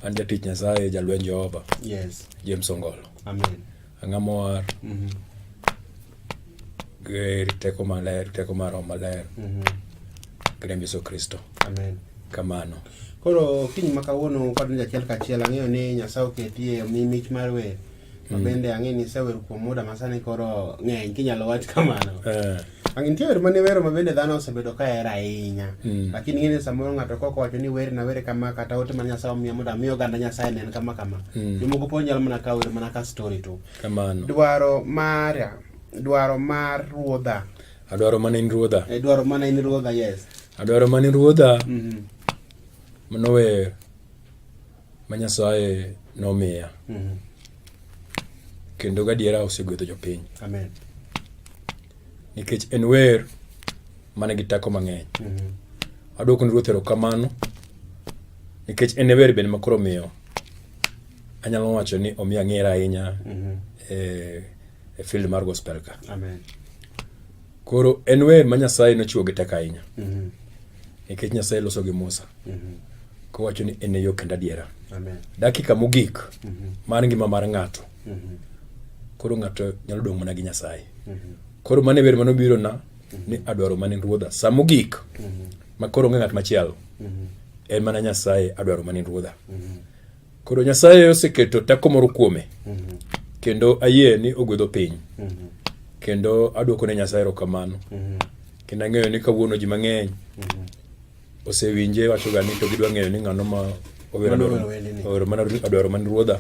An jatich Nyasaye jalwen Jehova. Yes. James Ongolo. Amen. Angamor. Geri teko maler, teko maro maler. Grem Yesu Kristo. Amen. Kamano. Koro kiny makawuono kod jachiel kachiel ang'eyo ni Nyasaye oketie mich mar wer. Bende ang'e ni sewer kuom muda masani koro ng'eny kinyalo wach kamano. Ang'e wer mane wero mabende dhano osebedo ka hero ahinya. Lakini ng'eni samoro ng'ato koko wacho ni wer na wer kama kata ote man Nyasaye omiyo mondo miyo ganda Nyasaye nen kama kama. Jomoko po nyalo mana ka wer mana ka story to. Kamano. Dwaro mar Ruodha. Adwaro mana in Ruodha. Dwaro mana in Ruodha, yes. Adwaro mana in Ruodha. Mano wer ma Nyasaye nomiya. Kendo gadiera osegwedho jopiny. Amen. Nikech en wer mane gi teko mang'eny. Adwoko ni Ruoth erokamano nikech en wer bende makoro miyo anyalo wacho ni omiya ng'era ahinya e field mar gospel ka. Amen. Koro en wer ma Nyasaye nochiwo gi teko ahinya. Nikech Nyasaye loso gi Musa. Kowacho ni en e yo kendo adiera. Amen. Dakika mogik mar ngima mar ng'ato. Koro ng'ato nyalo dong' mana gi Nyasaye. Koro mane wer manobiro na ni adwaro mana in Ruodha. Sa mogik ma koro ng'at machielo en mana Nyasaye adwaro mana in Ruodha. Koro Nyasaye oseketo teko moro kuome. Kendo ayie ni ogwedho piny. Kendo adwoko ne Nyasaye erokamano. Kendo ang'eyo ni kawuono ji mang'eny osewinje wacho ga ni to gidwa ng'eyo ni ng'ano ma owero mana adwaro mana in Ruodha.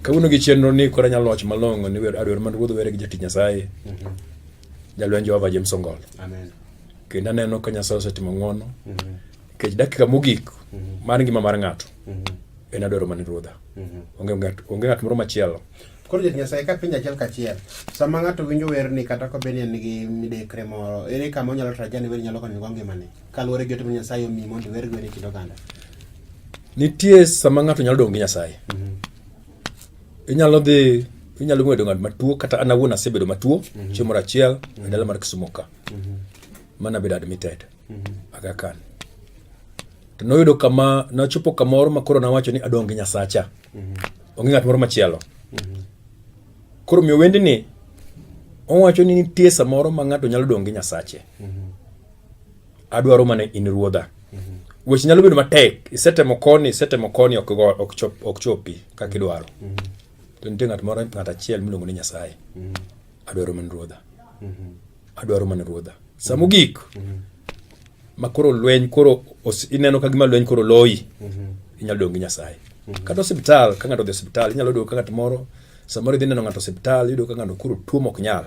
Kawuono gi chenro ni kora nyalo wacho malong'o ni adwaro mana Ruodha were gi jatich Nyasaye. Jalwen Jehova James Ongolo. Amen. Kendo aneno ka Nyasaye osetimo ng'wono. Nikech dakika mogik mar ngima mar ng'ato en adwaro mana in Ruodha. Onge ng'at moro machielo. Koro jatich Nyasaye ka piny achiel kachiel. Sama ng'ato winjo wer ni kata ko beni nigi midekre moro, ere kama onyalo traja ni wer nyalo konyo go ngimane. Kaluwore gi ote Nyasaye omiyi mondo wer go ne kit oganda. Nitie sama ng'ato nyalo dong' gi Nyasaye. Inyalo ng'wedo ng'at matuo kata an awuon asebedo matuo chieng' moro achiel e dala mar Kisumu ka. Mana bedo admitted. Aga kan. To noyudo kama nachopo kamoro makoro nawacho ni adong' gi Nyasacha. Onge ng'at moro machielo. Koro miyo wendni owacho ni nitie samoro ma ng'ato nyalo dong' gi Nyasache. Adwaro mana in Ruodha. Weche nyalo bedo matek. Isetemo koni ok chopi kaka idwaro. To nitie ng'at achiel miluongo ni Nyasaye. Adwaro mana Ruodha. Adwaro mana Ruodha. Samogik ma koro lweny ineno ka gima lweny koro loyi. Inyalo dong' gi Nyasaye. Kata osiptal, ka ng'ato odhi osiptal, inyalo yudo ka ng'at moro samoro idhi neno ng'ato osiptal, yudo ka ng'ato koro tuo mok nyal.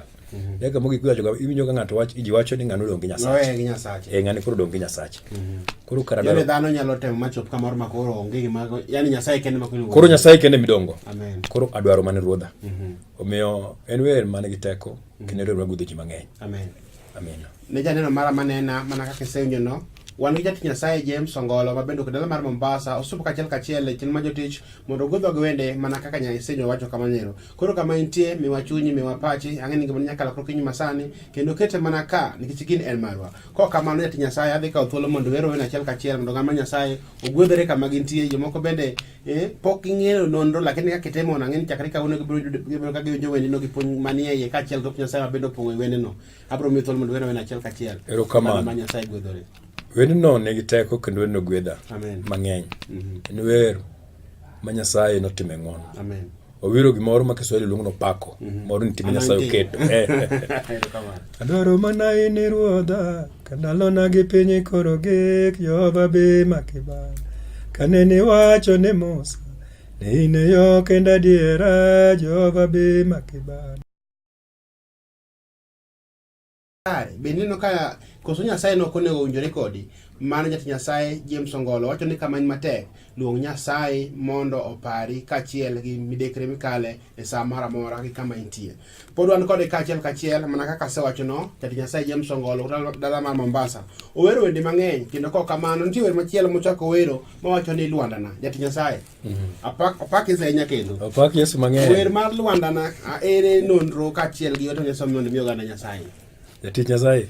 Deka mogik iwinjo ka ng'ato wacho ni ng'ano dong' gi Nyasache. Ng'ani koro dong' gi Nyasache. Koro yore dhano nyalo temo machop kamoro ma koro onge gima yani Nyasaye kende makoro. Koro Nyasaye kende midongo. Amen. Koro adwaro mana Ruodha. Omiyo en wer mane gi teko kendo wer magudho ji mang'eny. Amen. Amen. Ne janeno mara manena mana kaka sewinjo no. Wan gi jatich Nyasaye James Ongolo mabendo kudala mar Mombasa osupo kachiel chin ma jotich mondo godho gwende mana kaka Nyasaye wacho kamanyero. Koro kama intie miwachunyi miwapachi ang'eni gima nyakala kro kinyi masani kendo kete mana ka nikech gin en marwa. Ko kamano jatich Nyasaye adhi ka thuolo mondo wero wena kachiel mondo ngama Nyasaye ogwedhore kama gintie jomoko bende pok ing'eyo nonro lakini ka kitemo ang'eni chakre ka uno gibiro ka giwinjo wende no gipuonj manie iye kachiel to Nyasaye mabendo pongo wende no. Abro mi thuolo mondo wero wena kachiel. Erokamano. Nyasaye gwedhore. Wendno nigi teko kendo wendno gwedha mang'eny. En wer ma Nyasaye notime ng'wono. Amen. Owiro gimoro ma Kiswahili luongo no pako. Moro ni time Nyasaye oketo. Adwaro mana in Ruodha, kandalona gi piny koro gik Jehova be makiba. Kanene wacho ne Musa, ne in e yo kendo adiera Jehova be makiba. Benino ka koso Nyasaye no konego winjore kodi mano jatich Nyasaye James Ongolo wacho ni kama in matek luong Nyasaye mondo opari kachiel gi midekre mikale e saa mara mora gi kama intie. Pod wan kode kachiel mana kaka sewacho no jatich Nyasaye James Ongolo dala mar Mombasa owero wende mang'eny kendo ko kamano nitie wer machielo mochako wero mawacho ni Luandana jatich Nyasaye. Apak Isaiah kendo. Apak Yesu mang'eny. Wer mar Luandana ere nonro kachiel gi oto Nyasaye mondo miyo gana Nyasaye. Jatich Nyasaye.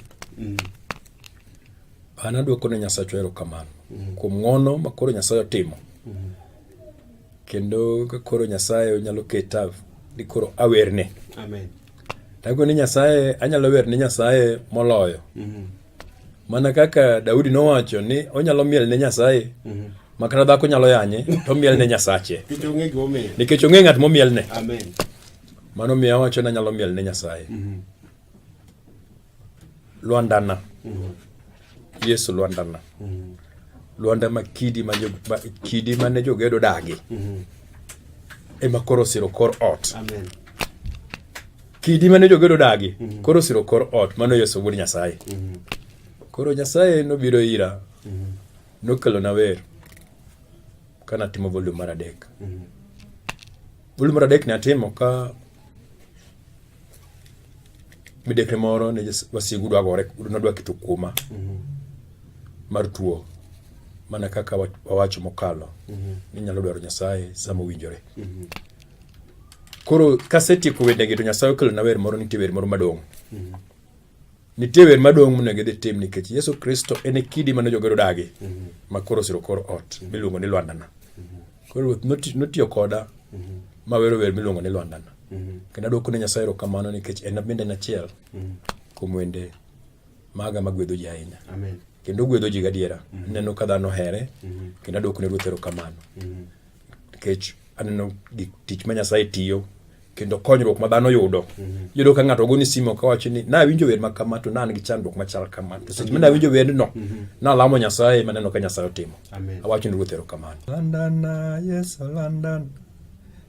An adwoko ne Nyasaye erokamano kuom ng'wono ma koro Nyasaye otimo kendo koro Nyasaye nyalo keta ni koro awerne. Amen. Tago ni Nyasaye anyalo werne Nyasaye moloyo. Mana kaka Daudi nowacho ni onyalo miel ne Nyasaye. Makana dhako nyalo yanye to miel ne Nyasache. Nikech ong'e ng'at momiel ne. Amen. Mano miyo awacho ni anyalo miel ne Nyasaye. Lwandana. Yesu lwandana. Lwanda makidi mane jogedo dagi. Ema koro siro kor ot. Amen. Kidi mane jogedo dagi. Koro siro kor ot. Mano Yesu wuod Nyasaye. Koro Nyasaye nobiro ira. Nokelo na wer. Kana timo volume mar 3. Volume mar 3 ne atimo ka midekre moro ne wasigu dwagore nodwa keto kuma mar tuo mana kaka wawacho mokalo ni nyalo dwaro Nyasaye sama winjore. Koro kasetieko wendegi to Nyasaye okelo na wer moro, nitie wer moro madong'. Nitie wer madong' monego idhi tim nikech Yesu Kristo en e kidi mane jogero dagi ma koro siro kor ot miluongo ni Lwandana. Koro notiyo koda ma wero wer miluongo ni Lwandana. Kendo adwoko ne Nyasaye erokamano nikech en bende en achiel kuom wende maga magwedho ji ahinya. Amen. Kendo gwedho ji gadiera. Neno ka dhano here kendo adwoko ne Ruoth erokamano. Nikech aneno tich ma Nyasaye tiyo kendo konyruok ma dhano yudo. Yudo ka ng'ato goni simo kawacho ni nawinjo wer ma kama to nan gi chandruok machal kama. To seche ma nawinjo werno nalamo Nyasaye maneno ka Nyasaye otimo. Amen. Awacho ne Ruoth erokamano. Lwandana Yesu lwandana.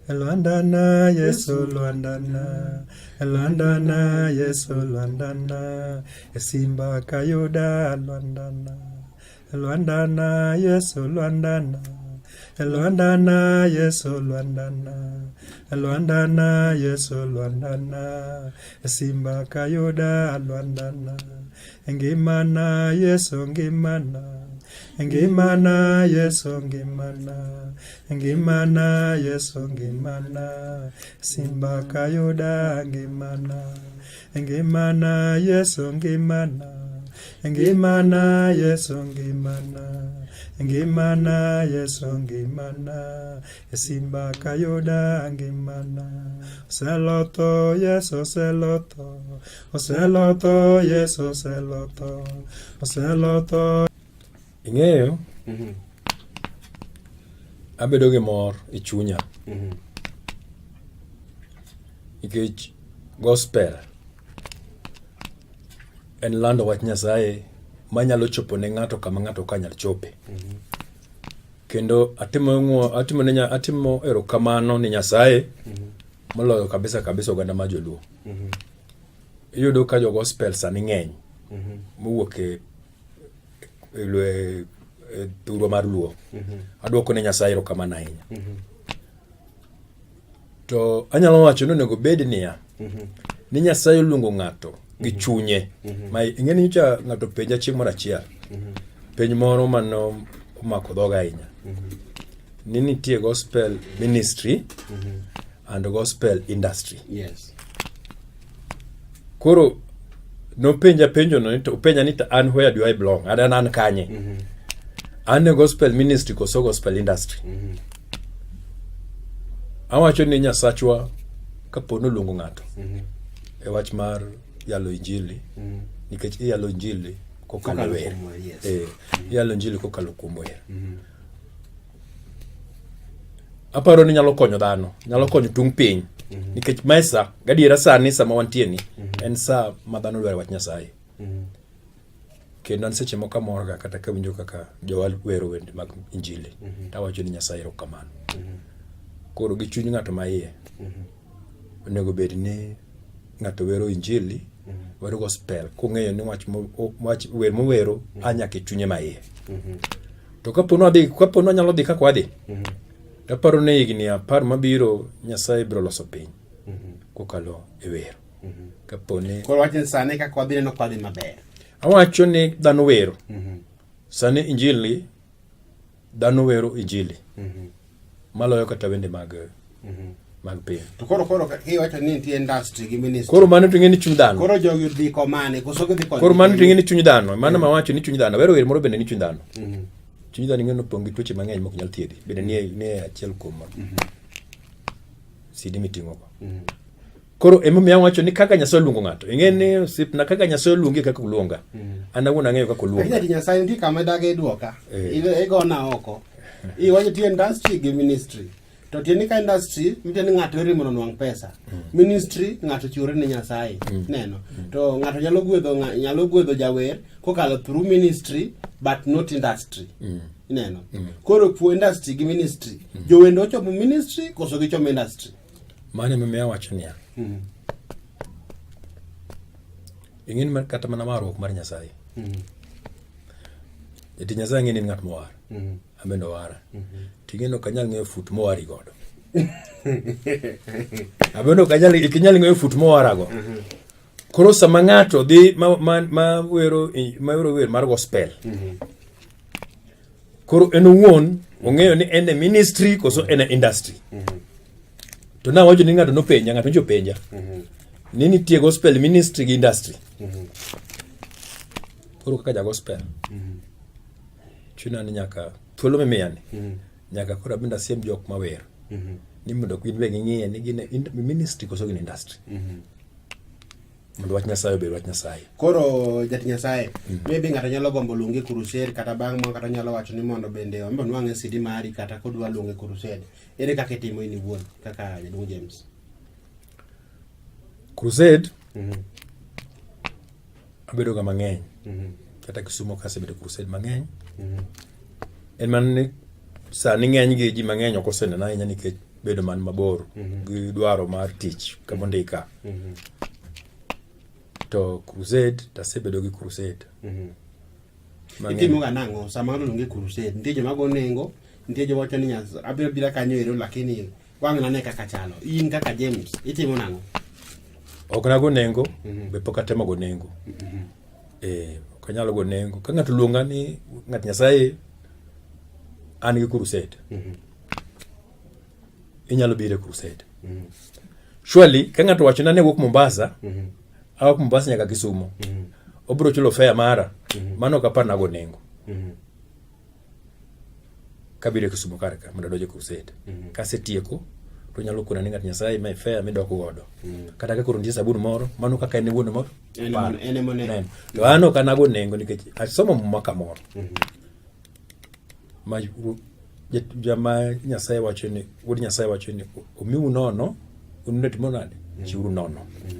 Lwandana Yesu lwandana. Lwandana Yesu lwandana. Simba kayuda lwandana. Lwandana Yesu lwandana. Lwandana Yesu lwandana. Lwandana Yesu lwandana. Simba kayuda lwandana. Ngimana Yesu ngimana. Ngimana Yesu ngimana. Ngimana Yesu ngimana. Simba kayuda ngimana. Ngimana Yesu ngimana. Ngimana Yesu ngimana. Ngimana Yesu ngimana. Simba kayuda ngimana. Oseloto Yesu oseloto. Oseloto Yesu oseloto. Oseloto. Ing'eyo? Abedo gi mor e chunya. Nikech gospel en lando wach Nyasaye manyalo chopo ne ng'ato kama ng'ato kanyal chope. Kendo atimo erokamano ni Nyasaye moloyo kabisa oganda ma joluo. Iyudo ka jo gospel sani ng'eny mowuok e thurwa mar luo. Adwoko ne Nyasaye erokamano ahinya. To anyalo wacho ni onego bed niya ni Nyasaye luongo ng'ato gi chunye. Ma ing'eni nyocha ng'ato penja chieng' moro achiel. Penj moro mano omako dhoga ahinya. Ni nitie gospel ministry and gospel industry. Yes. Koro nopenja penjono ni to penja ni an where do I belong? An kanye? An e gospel ministry koso gospel industry. Awacho ni Nyasachwa kapo noluongo ng'ato e wach mar yalo injili, nikech iyalo injili kokalo wer. Iyalo injili kokalo kuom wer. Aparo ni nyalo konyo dhano, nyalo konyo tung piny. Nikech mesa gadiera sani sama wantie ni en sa ma dhano dwaro wach Nyasaye. Kendo an seche moko amorga kata ka winjo kaka jowal wero wende mag injili. Tawacho ni Nyasaye erokamano. Koro gi chuny ng'ato ma iye onego bed ni ng'ato wero injili, wero gospel kong'eyo ni wach wer mowero anyaka e chunye ma iye. To kapo no nyalo dhi kaka wadhi. Aparo ne higni 10 mabiro Nyasaye biro loso piny kokalo e wer. Kapo ni koro wach sani kaka wadhi neno kwadhi maber. Awacho ni dhano wero. Sani injili dhano wero injili. Maloyo kata wende mag piny. To koro iwacho ni nitie industry gi ministry. Koro mano to ng'eni chuny dhano. Koro jogi dhi komane koso gidhi konyo. Koro mano to ng'eni chuny dhano. Mano ma wacho ni chuny dhano. Wero wer moro bende ni chuny dhano. chuny dhano ng'eno pong' gi tuoche mang'eny mok nyal thiedhi. Bende nie achiel kuom sidi miting'o go. Koro emomiyo awacho ni kaka Nyasaye luongo ng'ato. Ing'e ni osipna kaka Nyasaye luongi kaka oluonga. An awuon ang'eyo kaka oluonga. Ati Nyasaye nitie kama dage duoka. Igona oko. Iwacho tie industry gi ministry. To tieni ka industry mitieni ng'ato iri mondo nwang' pesa. Ministry ng'ato chiwore ne Nyasaye. Neno. To ng'ato nyalo gwedho jawer kokalo through ministry but not industry. Neno. Koro kuo industry gi ministry. Jowendo ochopo ministry koso gichomo industry. Mane emomiyo awacho niya. Ing'eni kata mana marruok mar Nyasaye. Eti Nyasaye ng'eni ng'at mowar. Amendo wara. Ting'eno kanyal ng'eyo fut mowari godo. Amendo ikinyal ng'eyo fut mowara go. Koro sama ng'ato dhi ma wero wer mar gospel. Koro en owuon ong'eyo ni en e ministry koso en e industry. To na wacho ni ng'ato nopenja, ng'ato njo penja. Ni nitie gospel ministry gi industry. Koro kaka ja gospel. Chuna ni nyaka thuolo mimiya ni. Nyaka koro abinda siem jok mawer. Ni mondo gin be ging'iye ni gin ministry koso gin industry. Mondo wach Nyasaye obed wach Nyasaye. Koro jati Nyasaye, maybe ng'ato nyalo gombo luongi crusade kata bang' mo kata nyalo wacho ni mondo bende ombo nwang'e CD mari kata kodwa luonge crusade. Ere kaka itimo in iwuon kaka Jaduong' James? Crusade abedo ga mang'eny. Kata Kisumo kasebedo crusade mang'eny. En man ni sani ng'eny gi ji mang'eny ok oseneno ahinya nikech bedo man mabor gi dwaro mar tich kamondika. To crusade tasebedo gi crusade. Itimo ga nang'o sama luonge crusade? Nitie joma go nengo, nitie joma wacho ni Nyasaye abiro bira kanyo ero, lakini wang' nane kaka chalo. In kaka James itimo nang'o? Ok nago nengo, be pok atemo go nengo. Ok anyalo go nengo. Ka ng'ato luonga ni ng'at Nyasaye an gi crusade. Inyalo bire crusade. Surely ka ng'ato wacho na ne wuok Mombasa, awuok Mombasa nyaka Kisumo. Obiro chulo fare mara. Mano kapar nago nengo. Kabire Kisumo karka mondo doje crusade. Kasetieko to nyalo kuna ni ng'at Nyasaye mai fare midoko godo. Kata ka koro ndie sabun moro, mano kaka en wuon moro. Ene mone. To ano kanago nengo nikech asomo maka moro. Ma jama Nyasaye wacho ni, wuod Nyasaye wacho ni omiu nono, ununet monade, chiuru nono.